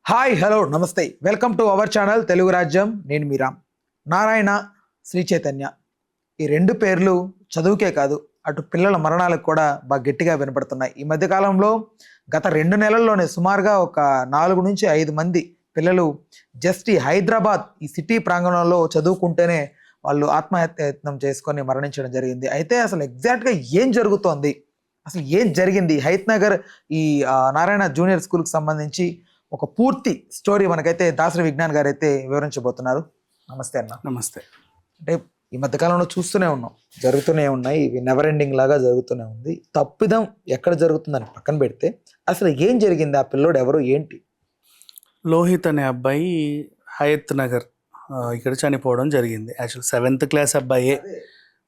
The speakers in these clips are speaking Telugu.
హాయ్ హలో నమస్తే welcome to our channel Telugu రాజ్యం. నేను మీరామ్. నారాయణ, శ్రీ చైతన్య ఈ రెండు పేర్లు చదువుకే కాదు అటు పిల్లల మరణాలకు కూడా బాగా గట్టిగా వినపడుతున్నాయి. ఈ మధ్యకాలంలో గత 2 నెలల్లోనే సుమారుగా ఒక 4 నుంచి 5 మంది పిల్లలు జస్ట్ ఈ హైదరాబాద్ ఈ సిటీ ప్రాంగణంలో చదువుకుంటేనే వాళ్ళు ఆత్మహత్యయత్నం చేసుకొని మరణించడం జరిగింది. అయితే అసలు ఎగ్జాక్ట్గా ఏం జరుగుతోంది, అసలు ఏం జరిగింది, హైత్ నగర్ ఈ నారాయణ జూనియర్ స్కూల్కి సంబంధించి ఒక పూర్తి స్టోరీ మనకైతే దాసరి విజ్ఞాన్ గారు అయితే వివరించబోతున్నారు. నమస్తే అన్న. నమస్తే. అంటే ఈ మధ్యకాలంలో చూస్తూనే ఉన్నాం, జరుగుతూనే ఉన్నాయి, ఇవి నెవర్ ఎండింగ్ లాగా జరుగుతూనే ఉంది. తప్పిదం ఎక్కడ జరుగుతుందని పక్కన పెడితే అసలు ఏం జరిగింది, ఆ పిల్లోడు ఎవరు ఏంటి? లోహిత్ అనే అబ్బాయి హయత్ నగర్ ఇక్కడ చనిపోవడం జరిగింది. యాక్చువల్ 7th క్లాస్ అబ్బాయే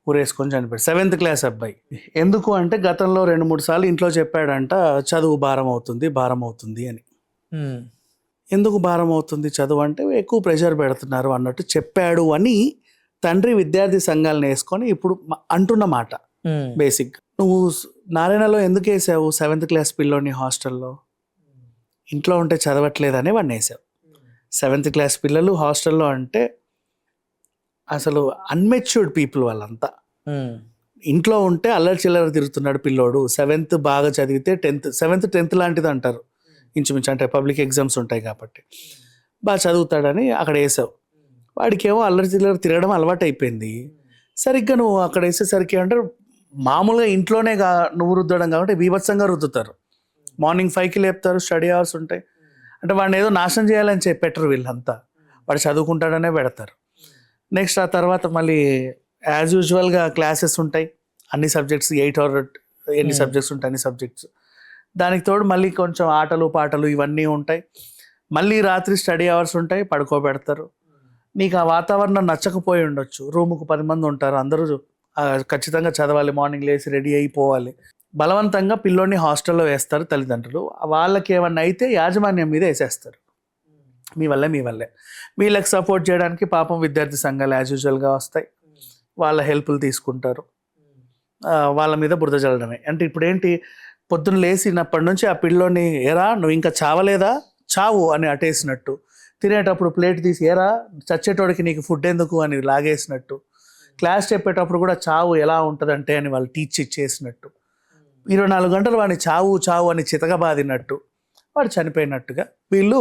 ఊరేసుకొని చనిపోయాడు. 7th క్లాస్ అబ్బాయి. ఎందుకు అంటే గతంలో 2-3 సార్లు ఇంట్లో చెప్పాడంట చదువు భారం అవుతుంది అని. ఎందుకు భారం అవుతుంది చదువు అంటే ఎక్కువ ప్రెషర్ పెడుతున్నారు అన్నట్టు చెప్పాడు అని తండ్రి విద్యార్థి సంఘాలను వేసుకొని ఇప్పుడు అంటున్న మాట. బేసిక్ నువ్వు నారాయణలో ఎందుకు వేసావు 7th క్లాస్ పిల్లోని హాస్టల్లో? ఇంట్లో ఉంటే చదవట్లేదని వాడిని వేసావు. 7th క్లాస్ పిల్లలు హాస్టల్లో అంటే అసలు అన్మెచ్యూర్డ్ పీపుల్ వాళ్ళంతా. ఇంట్లో ఉంటే అల్లరి చిల్లర తిరుగుతున్నాడు పిల్లోడు. 7th బాగా చదివితే 7th 10th లాంటిది అంటారు ఇంచుమించు, అంటే పబ్లిక్ ఎగ్జామ్స్ ఉంటాయి కాబట్టి బాగా చదువుతాడని అక్కడ వేసావు. వాడికేమో అల్లరి చిల్లర తిరగడం అలవాటు అయిపోయింది. సరిగ్గా నువ్వు అక్కడ వేసేసరికి అంటే మామూలుగా ఇంట్లోనే నువ్వు రుద్దడం కాబట్టి బీభత్సంగా రుద్దుతారు. మార్నింగ్ 5కి లేపుతారు, స్టడీ అవర్స్ ఉంటాయి. అంటే వాడిని ఏదో నాశనం చేయాలని చెప్పి పెట్టరు వీళ్ళంతా, వాడు చదువుకుంటాడనే పెడతారు. నెక్స్ట్ ఆ తర్వాత మళ్ళీ యాజ్ యూజువల్గా క్లాసెస్ ఉంటాయి, అన్ని సబ్జెక్ట్స్ 8 or ఎన్ని సబ్జెక్ట్స్ ఉంటాయి అన్ని సబ్జెక్ట్స్. దానికి తోడు మళ్ళీ కొంచెం ఆటలు పాటలు ఇవన్నీ ఉంటాయి. మళ్ళీ రాత్రి స్టడీ అవర్స్ ఉంటాయి, పడుకోబెడతారు. నీకు ఆ వాతావరణం నచ్చకపోయి ఉండొచ్చు. రూముకు 10 మంది ఉంటారు, అందరూ ఖచ్చితంగా చదవాలి, మార్నింగ్ లేచి రెడీ అయిపోవాలి. బలవంతంగా పిల్లోని హాస్టల్లో వేస్తారు తల్లిదండ్రులు. వాళ్ళకి ఏమన్నా అయితే యాజమాన్యం మీద వేసేస్తారు. మీ వల్లే వీళ్ళకి సపోర్ట్ చేయడానికి పాపం విద్యార్థి సంఘాలు యాజ్ యూజువల్గా వస్తాయి, వాళ్ళ హెల్ప్లు తీసుకుంటారు, వాళ్ళ మీద బురద చల్లడమే. అంటే ఇప్పుడు ఏంటి, పొద్దున్న లేచినప్పటి నుంచి ఆ పిల్లోని ఏరా నువ్వు ఇంకా చావలేదా, చావు అని అటేసినట్టు, తినేటప్పుడు ప్లేట్ తీసి ఏరా చచ్చేటోడికి నీకు ఫుడ్ ఎందుకు అని లాగేసినట్టు, క్లాస్ చెప్పేటప్పుడు కూడా చావు ఎలా ఉంటుందంటే అని వాళ్ళు టీచ్ ఇచ్చేసినట్టు, 24 గంటలు వాడిని చావు అని చితకబాదినట్టు, వాడు చనిపోయినట్టుగా వీళ్ళు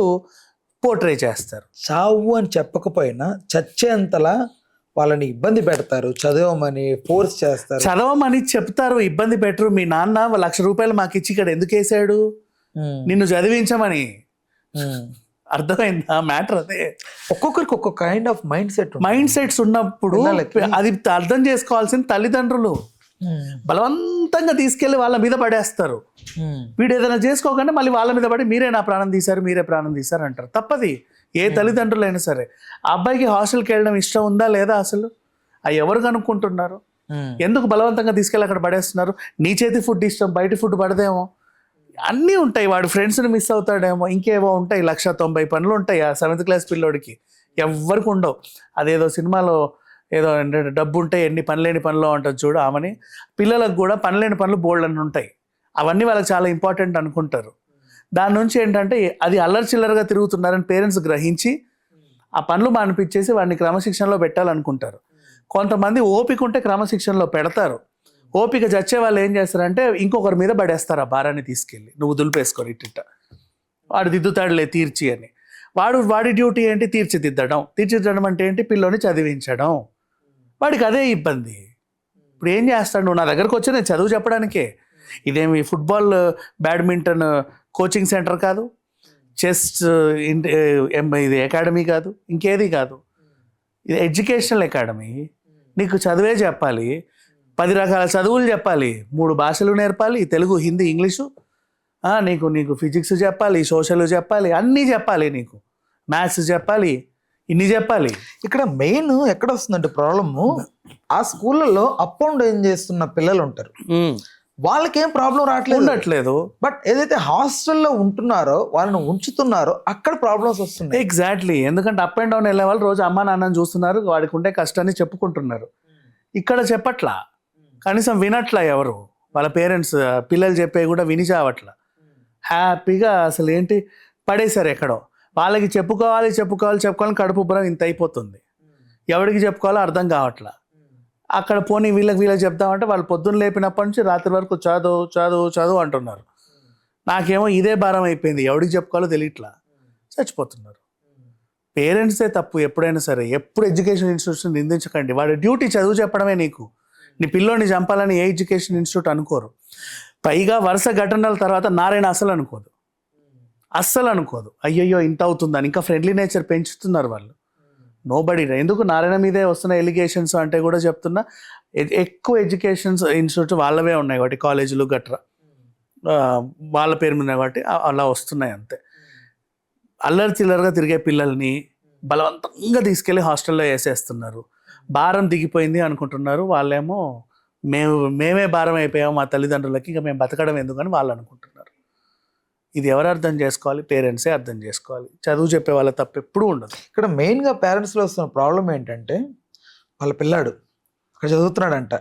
పోర్ట్రే చేస్తారు. చావు అని చెప్పకపోయినా చచ్చేంతలా వాళ్ళని ఇబ్బంది పెడతారు, చదవమని ఫోర్స్ చేస్తారు. చదవమని చెప్తారు, ఇబ్బంది పెట్టరు. మీ నాన్న ₹1,00,000 మాకు ఇచ్చి ఇక్కడ ఎందుకు వేసాడు, నిన్ను చదివించమని. అర్థమైందా మ్యాటర్? అదే ఒక్కొక్కరికి ఒక్కొక్క కైండ్ ఆఫ్ మైండ్ సెట్స్ ఉన్నప్పుడు అది అర్థం చేసుకోవాల్సిన తల్లిదండ్రులు బలవంతంగా తీసుకెళ్లి వాళ్ళ మీద పడేస్తారు. వీడు ఏదైనా చేసుకోగానే మళ్ళీ వాళ్ళ మీద పడి మీరే ప్రాణం తీశారు అంటారు. తప్పది ఏ తల్లిదండ్రులైనా సరే. ఆ అబ్బాయికి హాస్టల్కి వెళ్ళడం ఇష్టం ఉందా లేదా, అసలు ఎవరు కనుక్కుంటున్నారు? ఎందుకు బలవంతంగా తీసుకెళ్ళి అక్కడ పడేస్తున్నారు? నీ చేతి ఫుడ్ ఇష్టం, బయట ఫుడ్ పడదేమో, అన్నీ ఉంటాయి. వాడు ఫ్రెండ్స్ని మిస్ అవుతాడేమో, ఇంకేమో ఉంటాయి, 190 పనులు ఉంటాయి ఆ 7th క్లాస్ పిల్లోడికి. ఎవ్వరికి ఉండవు. అదేదో సినిమాలో ఏదో డబ్బు ఉంటే ఎన్ని పనిలేని పనులు ఉంటుంది చూడు, ఆమెని. పిల్లలకు కూడా పనిలేని పనులు బోల్డ్ అని ఉంటాయి, అవన్నీ వాళ్ళకి చాలా ఇంపార్టెంట్ అనుకుంటారు. దాని నుంచి ఏంటంటే అది అల్లరి చిల్లరగా తిరుగుతున్నారని పేరెంట్స్ గ్రహించి ఆ పనులు మానిపించేసి వాడిని క్రమశిక్షణలో పెట్టాలనుకుంటారు. కొంతమంది ఓపిక ఉంటే క్రమశిక్షణలో పెడతారు. ఓపిక చచ్చే వాళ్ళు ఏం చేస్తారంటే ఇంకొకరి మీద పడేస్తారు ఆ భారాన్ని తీసుకెళ్ళి, నువ్వు దులిపేసుకొని ఇట్ట వాడు దిద్దుతాడులే తీర్చి అని. వాడి డ్యూటీ ఏంటి, తీర్చిదిద్దడం అంటే ఏంటి, పిల్లోని చదివించడం. వాడికి అదే ఇబ్బంది. ఇప్పుడు ఏం చేస్తాడు, నువ్వు నా దగ్గరకు వచ్చి నేను చదువు చెప్పడానికే. ఇదేమి ఫుట్బాల్ బ్యాడ్మింటన్ కోచింగ్ సెంటర్ కాదు, చెస్ ఇది అకాడమీ కాదు, ఇంకేది కాదు. ఇది ఎడ్యుకేషనల్ అకాడమీ. నీకు చదివే చెప్పాలి, 10 రకాల చదువులు చెప్పాలి, 3 భాషలు నేర్పాలి, తెలుగు హిందీ ఇంగ్లీషు. నీకు ఫిజిక్స్ చెప్పాలి, సోషల్ చెప్పాలి, అన్నీ చెప్పాలి, నీకు మ్యాథ్స్ చెప్పాలి, ఇన్ని చెప్పాలి. ఇక్కడ మెయిన్ ఎక్కడ వస్తుందంటే ప్రాబ్లము, ఆ స్కూళ్ళలో అప్ అండ్ డౌన్ చేస్తున్న పిల్లలు ఉంటారు, వాళ్ళకేం ప్రాబ్లం ఉండట్లేదు. బట్ ఏదైతే హాస్టల్లో ఉంటున్నారో వాళ్ళని ఉంచుతున్నారో అక్కడ ప్రాబ్లమ్స్ వస్తున్నాయి. ఎగ్జాక్ట్లీ. ఎందుకంటే అప్ అండ్ డౌన్ వెళ్ళే వాళ్ళు రోజు అమ్మా నాన్నని చూస్తున్నారు, వాడికి ఉంటే కష్టాన్ని చెప్పుకుంటున్నారు. ఇక్కడ చెప్పట్లా, కనీసం వినట్లా ఎవరు. వాళ్ళ పేరెంట్స్ పిల్లలు చెప్పే కూడా విని చావట్లా. హ్యాపీగా అసలు ఏంటి పడేశారు ఎక్కడో. వాళ్ళకి చెప్పుకోవాలని కడుపు ఉబ్బరం ఇంత అయిపోతుంది. ఎవరికి చెప్పుకోవాలో అర్థం కావట్లా. అక్కడ పోనీ వీళ్ళకి చెప్తామంటే వాళ్ళు పొద్దున్న లేపినప్పటి నుంచి రాత్రి వరకు చదువు అంటున్నారు. నాకేమో ఇదే భారం అయిపోయింది, ఎవరికి చెప్పుకోవాలో తెలియట్లా, చచ్చిపోతున్నారు. పేరెంట్సే తప్పు ఎప్పుడైనా సరే. ఎప్పుడు ఎడ్యుకేషన్ ఇన్స్టిట్యూషన్ నిందించకండి. వాడి డ్యూటీ చదువు చెప్పడమే. నీ పిల్లోని చంపాలని ఏ ఎడ్యుకేషన్ ఇన్స్టిట్యూట్ అనుకోరు. పైగా వరుస ఘటనల తర్వాత నారాయణ అస్సలు అనుకోదు అయ్యయ్యో ఇంత అవుతుందని. ఇంకా ఫ్రెండ్లీ నేచర్ పెంచుతున్నారు వాళ్ళు. నోబడీ. ఎందుకు నారాయణ మీదే వస్తున్న ఎలిగేషన్స్ అంటే కూడా చెప్తున్నా, ఎక్కువ ఎడ్యుకేషన్స్ ఇన్స్టిట్యూట్ వాళ్ళవే ఉన్నాయి కాబట్టి కాలేజీలు గట్రా వాళ్ళ పేరు మీద కాబట్టి అలా వస్తున్నాయి అంతే. అల్లరి చిల్లరగా తిరిగే పిల్లల్ని బలవంతంగా తీసుకెళ్లి హాస్టల్లో వేసేస్తున్నారు. భారం దిగిపోయింది అనుకుంటున్నారు. వాళ్ళేమో మేమే భారం అయిపోయాము మా తల్లిదండ్రులకి, ఇంకా మేము బతకడం ఎందుకని వాళ్ళు అనుకుంటున్నారు. ఇది ఎవరు అర్థం చేసుకోవాలి? పేరెంట్సే అర్థం చేసుకోవాలి. చదువు చెప్పే వాళ్ళ తప్పు ఎప్పుడూ ఉండదు. ఇక్కడ మెయిన్గా పేరెంట్స్లో వస్తున్న ప్రాబ్లం ఏంటంటే, వాళ్ళ పిల్లాడు అక్కడ చదువుతున్నాడంట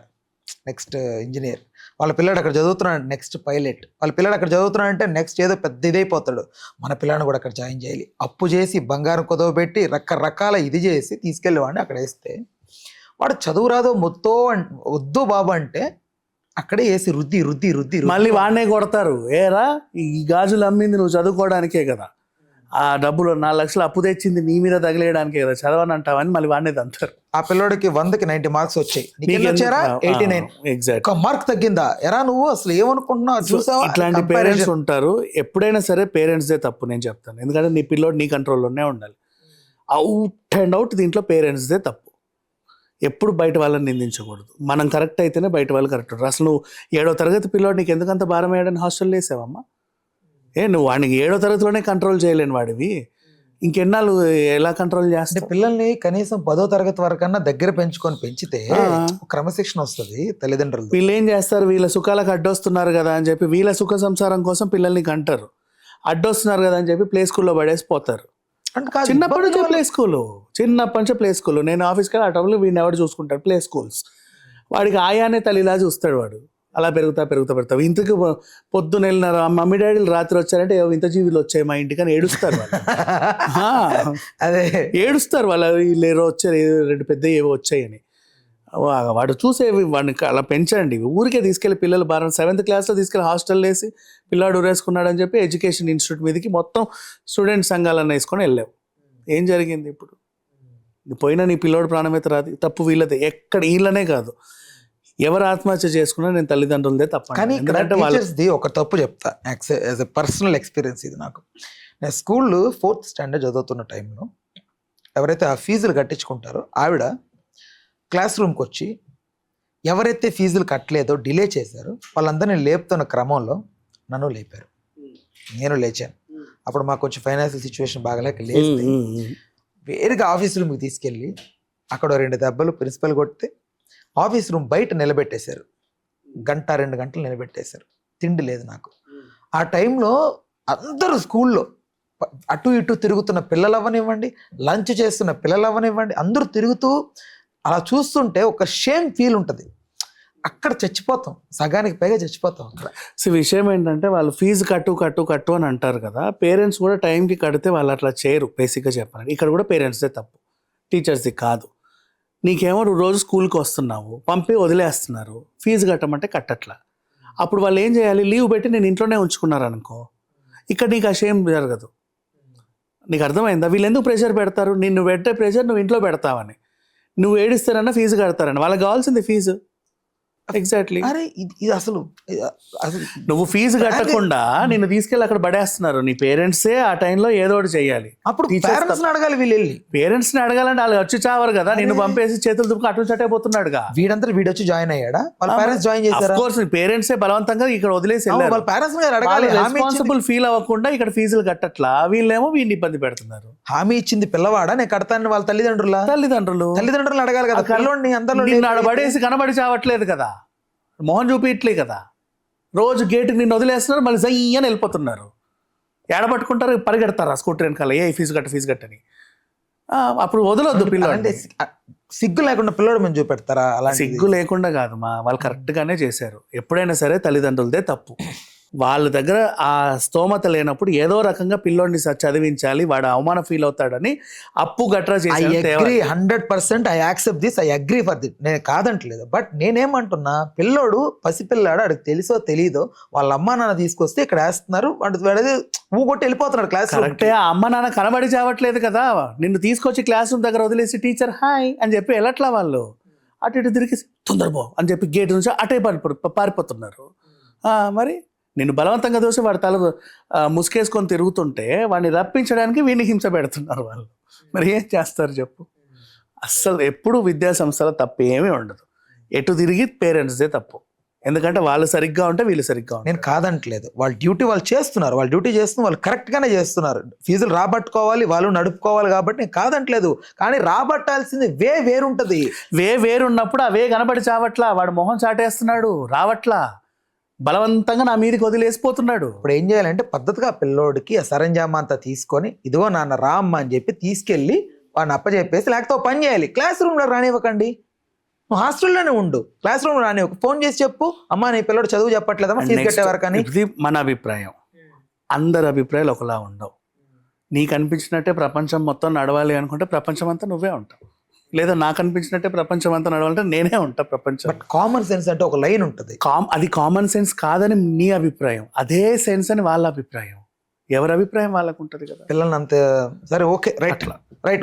నెక్స్ట్ ఇంజనీర్, వాళ్ళ పిల్లాడు అక్కడ చదువుతున్నాడు నెక్స్ట్ పైలట్, వాళ్ళ పిల్లాడు అక్కడ చదువుతున్నాడంటే నెక్స్ట్ ఏదో పెద్ద ఇదైపోతాడు, మన పిల్లాడిని కూడా అక్కడ జాయిన్ చేయాలి. అప్పు చేసి బంగారం కుదవ పెట్టి రకరకాల ఇది చేసి తీసుకెళ్ళి వాడిని అక్కడ వేస్తే వాడు చదువు రాదో వద్దు బాబు అంటే అక్కడే వేసి రుద్ది మళ్ళీ వాడినే కొడతారు. ఏరా ఈ గాజులు అమ్మింది నువ్వు చదువుకోవడానికే కదా, ఆ డబ్బులు 4 లక్షలు అప్పు తెచ్చింది నీ మీద తగిలేయడానికే కదా, చదవని అంటావని మళ్ళీ వాడినే తంటారు. ఆ పిల్లోడికి 100కి 90 మార్క్స్ వచ్చాయి, 89 ఎగ్జాక్ట్ మార్క్ తగ్గిందా, ఎరా నువ్వు అసలు ఏమనుకుంటున్నావు చూసావా? ఇట్లాంటి పేరెంట్స్ ఉంటారు. ఎప్పుడైనా సరే పేరెంట్స్దే తప్పు నేను చెప్తాను. ఎందుకంటే నీ పిల్లోడు నీ కంట్రోల్లోనే ఉండాలి. అవుట్ దీంట్లో పేరెంట్స్దే తప్పు. ఎప్పుడు బయట వాళ్ళని నిందించకూడదు. మనం కరెక్ట్ అయితేనే బయట వాళ్ళు కరెక్ట్ ఉంటారు. అసలు నువ్వు 7వ తరగతి పిల్లోడు నీకు ఎందుకంత భారం వేయడానికి హాస్టల్లో వేసావమ్మా? నువ్వు వాడికి 7వ తరగతిలోనే కంట్రోల్ చేయలేని వాడివి, ఇంకెన్నాళ్ళు ఎలా కంట్రోల్ చేస్తే? పిల్లల్ని కనీసం 10వ తరగతి వరకన్నా దగ్గర పెంచితే క్రమశిక్షణ వస్తుంది తల్లిదండ్రులు. వీళ్ళు ఏం చేస్తారు, వీళ్ళ సుఖాలకు అడ్డొస్తున్నారు కదా అని చెప్పి వీళ్ళ సుఖ సంసారం కోసం పిల్లల్ని కంటారు. అడ్డొస్తున్నారు కదా అని చెప్పి ప్లే స్కూల్లో పడేసిపోతారు. చిన్నప్పటి నుంచి ప్లే స్కూల్. నేను ఆఫీస్కి వెళ్ళి ఆ టైంలో వీడిని ఎవరు చూసుకుంటాడు? Play schools. వాడికి ఆయానే తల్లిలా చూస్తాడు. వాడు అలా పెరుగుతా ఇంతకు పొద్దున వెళ్ళినారు మమ్మీ డాడీలు రాత్రి వచ్చారంటే ఇంత జీవులు వచ్చాయి మా ఇంటికి అని ఏడుస్తారు వాళ్ళు. అదే ఏడుస్తారు వాళ్ళు, లేరో వచ్చారు 2 పెద్ద ఏవో వచ్చాయని. వాడు చూసేవి వాడిని అలా పెంచండి. ఊరికే తీసుకెళ్ళి పిల్లలు భారం 7th క్లాస్లో తీసుకెళ్ళి హాస్టల్ వేసి పిల్లాడు ఊరేసుకున్నాడు అని చెప్పి ఎడ్యుకేషన్ ఇన్స్టిట్యూట్ మీదకి మొత్తం స్టూడెంట్ సంఘాలను వేసుకొని వెళ్ళావు. ఏం జరిగింది ఇప్పుడు? పోయినా నీ పిల్లోడు ప్రాణమైతే రాదు. తప్పు వీళ్ళదే. ఎక్కడ వీళ్ళనే కాదు, ఎవరు ఆత్మహత్య చేసుకున్నా నేను తల్లిదండ్రులదే తప్ప. కానీ టీచర్స్ది ఒక తప్పు చెప్తా, యాజ్ ఎ పర్సనల్ ఎక్స్పీరియన్స్ ఇది నాకు. నేను స్కూల్లో 4th స్టాండర్డ్ చదువుతున్న టైంలో ఎవరైతే ఆ ఫీజులు కట్టించుకుంటారో ఆవిడ క్లాస్ రూమ్కి వచ్చి ఎవరైతే ఫీజులు కట్టలేదో డిలే చేశారో వాళ్ళందరినీ లేపుతున్న క్రమంలో నన్ను లేపారు. నేను లేచాను. అప్పుడు మాకు కొంచెం ఫైనాన్షియల్ సిచ్యువేషన్ బాగాలేక లేస్తే వేరుగా ఆఫీస్ రూమ్కి తీసుకెళ్ళి అక్కడ 2 దెబ్బలు ప్రిన్సిపల్ కొడితే ఆఫీస్ రూమ్ బయట నిలబెట్టేశారు. 1-2 గంటలు నిలబెట్టేశారు. తిండి లేదు నాకు. ఆ టైంలో అందరూ స్కూల్లో అటు ఇటు తిరుగుతున్న పిల్లలు అవ్వనివ్వండి, లంచ్ చేస్తున్న పిల్లలు అవ్వనివ్వండి, అందరూ తిరుగుతూ అలా చూస్తుంటే ఒక షేమ్ ఫీల్ ఉంటుంది. అక్కడ చచ్చిపోతాం, సగానికి పైగా చచ్చిపోతాం అక్కడ. సో విషయం ఏంటంటే వాళ్ళు ఫీజు కట్టు అని అంటారు కదా, పేరెంట్స్ కూడా టైంకి కడితే వాళ్ళు అట్లా చేయరు. బేసిక్గా చెప్పాలి ఇక్కడ కూడా పేరెంట్స్దే తప్పు, టీచర్స్ది కాదు. నీకేమో రోజు స్కూల్కి వస్తున్నావు, పంపి వదిలేస్తున్నారు, ఫీజు కట్టమంటే కట్టట్లా. అప్పుడు వాళ్ళు ఏం చేయాలి? లీవ్ పెట్టి నేను ఇంట్లోనే ఉంచుకున్నారు అనుకో, ఇక్కడ నీకు ఆ షేమ్ జరగదు. నీకు అర్థమైందా? వీళ్ళు ఎందుకు ప్రెషర్ పెడతారు? నిన్ను పెట్టే ప్రెషర్ నువ్వు ఇంట్లో పెడతావని. నువ్వు ఏడిస్తారన్నా ఫీజు కడతారని. వాళ్ళకి కావాల్సింది ఫీజు. ఎగ్జాక్ట్లీ. అరే ఇది అసలు నువ్వు ఫీజు కట్టకుండా నిన్ను తీసుకెళ్ళి అక్కడ పడేస్తున్నారు. నీ పేరెంట్సే ఆ టైంలో ఏదో ఒకటి చెయ్యాలి. అప్పుడు పేరెంట్స్ అడగాలి. వీళ్ళు వెళ్ళి పేరెంట్స్ ని అడగాలంటే వాళ్ళు వచ్చి చావరు కదా. నిన్ను పంపేసి చేతులు దుబ్బుకు అటు చట్టైపోతున్నాడుగా. వీడు వచ్చి జాయిన్ అయ్యాడా? వాళ్ళ పేరెంట్స్ జాయిన్ చేశారు. ఆఫ్ కోర్స్ పేరెంట్సే బలవంతంగా ఇక్కడ వదిలేసి వెళ్ళారు. వాళ్ళ పేరెంట్స్ అడగాలి. రెస్పాన్సిబుల్ ఫీల్ అవ్వకుండా ఇక్కడ ఫీజులు కట్టట్లా, వీళ్ళేమో వీడిని ఇబ్బంది పెడుతున్నారు. హామీ ఇచ్చింది పిల్లవాడా నేను కడతాను వాళ్ళ తల్లిదండ్రులు అడగాలి కదా. పిల్లోడిని అందరూ పడేసి కనబడి చావట్లేదు కదా, మోహన్ చూపిట్లే కదా. రోజు గేటుకి నిన్ను వదిలేస్తున్నారు, మళ్ళీ జయ్యని వెళ్ళిపోతున్నారు. ఏడబట్టుకుంటారు, పరిగెడతారు ఆ స్కూటర్ వెనకాల, ఫీజు కట్టని. అప్పుడు వదలొద్దు పిల్లలు. అంటే సిగ్గు లేకుండా పిల్లడు మేము చూపెడతారా? అలా సిగ్గు లేకుండా కాదు వాళ్ళు కరెక్ట్గానే చేశారు. ఎప్పుడైనా సరే తల్లిదండ్రులదే తప్పు. వాళ్ళ దగ్గర ఆ స్తోమత లేనప్పుడు ఏదో రకంగా పిల్లోడిని చదివించాలి, వాడు అవమానం ఫీల్ అవుతాడని అప్పు గట్రా ఐ చేసి agree 100%. I accept this. I agree for that. నేను కాదంటలేదు. బట్ నేనేమంటున్నా, పిల్లోడు పసిపిల్లాడు, వాడికి తెలుసో తెలీదో వాళ్ళ అమ్మా నాన్న తీసుకొస్తే ఇక్కడ వేస్తున్నారు, వాడు ఊగొట్టి వెళ్ళిపోతున్నాడు క్లాస్. కరెక్టే, ఆ అమ్మ నాన్న కనబడి చావట్లేదు కదా, నిన్ను తీసుకొచ్చి క్లాస్ రూమ్ దగ్గర వదిలేసి టీచర్ హాయ్ అని చెప్పి వెళ్ళట్లా వాళ్ళు, అటు ఇటు తిరిగి తొందరపో అని చెప్పి గేట్ నుంచి అటే పారిపోతున్నారు. మరి నిన్ను బలవంతంగా దోసి వాడి తల ముసుకేసుకొని తిరుగుతుంటే వాడిని రప్పించడానికి వీడిని హింస పెడుతున్నారు వాళ్ళు. మరి ఏం చేస్తారు చెప్పు? అస్సలు ఎప్పుడు విద్యా సంస్థల తప్పు ఏమీ ఉండదు, ఎటు తిరిగి పేరెంట్స్దే తప్పు. ఎందుకంటే వాళ్ళు సరిగ్గా ఉంటే వీళ్ళు సరిగ్గా ఉంటారు. నేను కాదంటలేదు, వాళ్ళ డ్యూటీ వాళ్ళు చేస్తున్నారు, వాళ్ళ డ్యూటీ చేస్తున్నారు, వాళ్ళు కరెక్ట్గానే చేస్తున్నారు. ఫీజులు రాబట్టుకోవాలి, వాళ్ళు నడుపుకోవాలి, కాబట్టి నేను కాదంటలేదు. కానీ రాబట్టాల్సింది వేరుంటది. వేరున్నప్పుడు అవే కనబడి చావట్లా, వాడు మొహం చాటేస్తున్నాడు, రావట్లా, బలవంతంగా నా మీదకి వదిలేసిపోతున్నాడు. ఇప్పుడు ఏం చేయాలంటే పద్ధతిగా పిల్లోడికి ఆ సరంజామా అంతా తీసుకొని, ఇదిగో నాన్న రా అమ్మ అని చెప్పి తీసుకెళ్ళి వాడిని అప్పచెప్పేసి, లేకపోతే పని చేయాలి, క్లాస్ రూమ్లో రానివ్వకండి. నువ్వు హాస్టల్లోనే ఉండు, క్లాస్ రూమ్ రానివ్వకు. ఫోన్ చేసి చెప్పు, అమ్మా నీ పిల్లడు చదువు చెప్పట్లేదమ్మా, ఫీజు కట్టేవారు. కానీ ఇది మన అభిప్రాయం, అందరి అభిప్రాయాలు ఒకలా ఉండవు. నీకు అనిపించినట్టే ప్రపంచం మొత్తం నడవాలి అనుకుంటే ప్రపంచం అంతా నువ్వే ఉంటావు, లేదా నాకు అనిపించినట్టే ప్రపంచం అంతా నడవాలంటే నేనే ఉంటా ప్రపంచం. బట్ కామన్ సెన్స్ అంటే ఒక లైన్ ఉంటుంది. అది కామన్ సెన్స్ కాదని నీ అభిప్రాయం, అదే సెన్స్ అని వాళ్ళ అభిప్రాయం. ఎవరి అభిప్రాయం వాళ్ళకు ఉంటుంది కదా. పిల్లల్ని అంతే సరే, ఓకే, రైట్,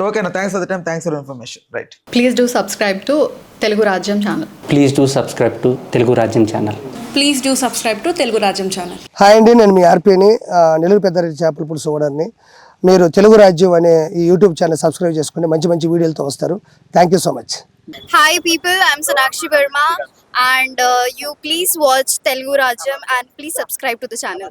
ఓకేనా? Thanks for the time, thanks for information. Right, please do subscribe to Telugu Rajyam channel. Please do subscribe to Telugu Rajyam channel. Please do subscribe to Telugu Rajyam channel. Hi అండి, నేను మీ ఆర్పీని, నెల్లూరు పెద్దారెడ్డి చేపల పులుసు ఓనర్ని. మీరు తెలుగు రాజ్యం అనే ఈ యూట్యూబ్ ఛానల్ సబ్స్క్రైబ్ చేసుకుని మంచి మంచి వీడియోలతో వస్తారు. Thank you so much. Hi people, I'm Sonakshi Verma and you please watch Telugu Rajam and please subscribe to the channel.